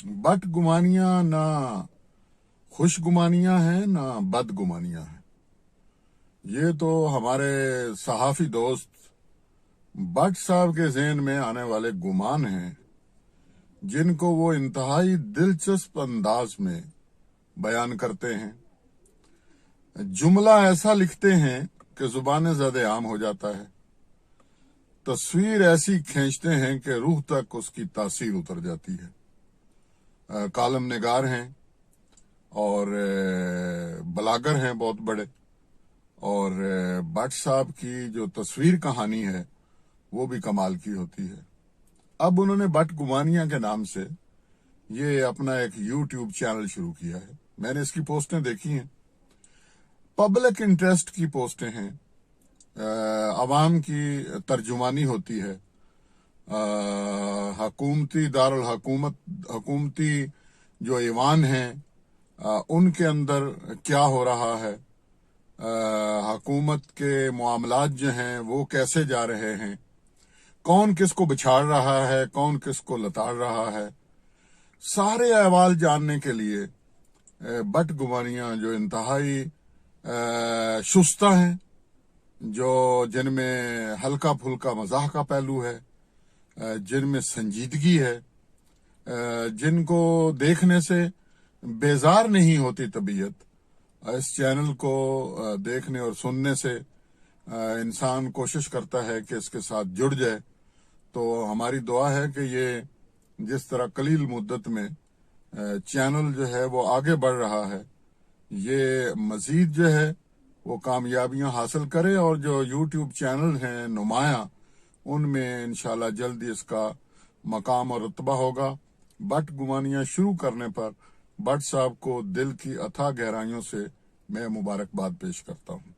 But गुमानियां ना खुश गुमानियां हैं ना बद गुमानियां हैं। ये तो हमारे सहाफी दोस्त बट साहब के ज़हन में आने वाले गुमान हैं, जिनको वो इंतहाई दिलचस्प अंदाज में बयान करते हैं। जुमला ऐसा लिखते हैं कि जुबान ज़द आम हो जाता है। तस्वीर ऐसी खींचते हैं कि रूह तक उसकी तासीर उतर जाती है। कालम निगार हैं और बलागर हैं बहुत बड़े, और भट्ट साहब की जो तस्वीर कहानी है वो भी कमाल की होती है। अब उन्होंने भट्ट गुमानियां के नाम से ये अपना एक यूट्यूब चैनल शुरू किया है। मैंने इसकी पोस्टें देखी हैं, पब्लिक इंटरेस्ट की पोस्टें हैं, अवाम की तर्जुमानी होती है, हकूमती दारुल हुकूमती जो ईवान हैं उनके अंदर क्या हो रहा है, हुकूमत के मामलात जो हैं वो कैसे जा रहे हैं, कौन किसको बिछाड़ रहा है, कौन किसको लताड़ रहा है, सारे अहवाल जानने के लिए भट्ट गुमानियां जो इंतहाई शुस्ता हैं, जो जिनमें हल्का फुल्का मजाह का पहलू है, जिनमें संजीदगी है, जिनको देखने से बेजार नहीं होती तबीयत, इस चैनल को देखने और सुनने से इंसान कोशिश करता है कि इसके साथ जुड़ जाए। तो हमारी दुआ है कि ये जिस तरह कलील मुद्दत में चैनल जो है वो आगे बढ़ रहा है, ये मजीद जो है वो कामयाबियां हासिल करे, और जो यूट्यूब चैनल हैं नुमाया, उनमें इंशाल्लाह जल्दी इसका मकाम और रुतबा होगा। भट्ट गुमानियां शुरू करने पर भट्ट साहब को दिल की अथाह गहराइयों से मैं मुबारकबाद पेश करता हूँ।